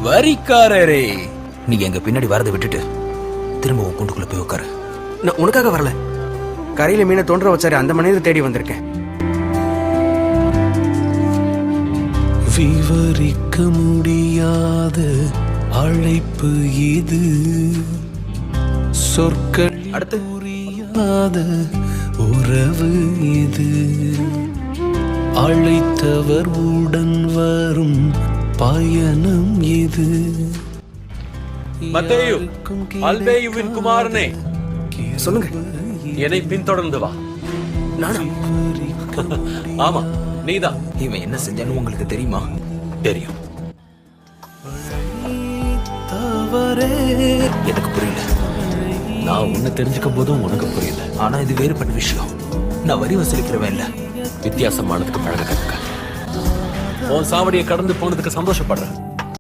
வரிக்காரரே, நீங்க எங்க பின்னாடி வரதை விட்டுட்டு திரும்ப உன் கூண்டுக்குள்ள போய் உட்காரு. நான் உனக்காக வரல, கரையில மீனை தோன்ற வச்சாரு அந்த மனிதரை தேடி வந்திருக்கேன். விவரிக்க முடியாத அழைப்பு இது, சொற்கள் அடுத்து புரியாத உறவு இது, அழைத்தவர் உடன் வரும் பயணம் இது. மத்தேயு, அல்பேயுவின் குமாரனே, சொல்லுங்க. என்னை பின்தொடர்ந்து வா. நானா? ஆமா, நீதான். இவன் என்ன செஞ்சான்னு உங்களுக்கு தெரியுமா? தெரியும். எனக்கு புரியல. நான் உன்னை தெரிஞ்சுக்கும் போதும் உனக்கு புரியல. ஆனா இது வேறுபட்ட விஷயம். நான் வரி வசூலிக்கிறவன் இல்ல. வித்தியாசமானதுக்கு பழக கத்துக்க. உன் சாவடியை கடந்து போனதுக்கு சந்தோஷப்படுறேன்.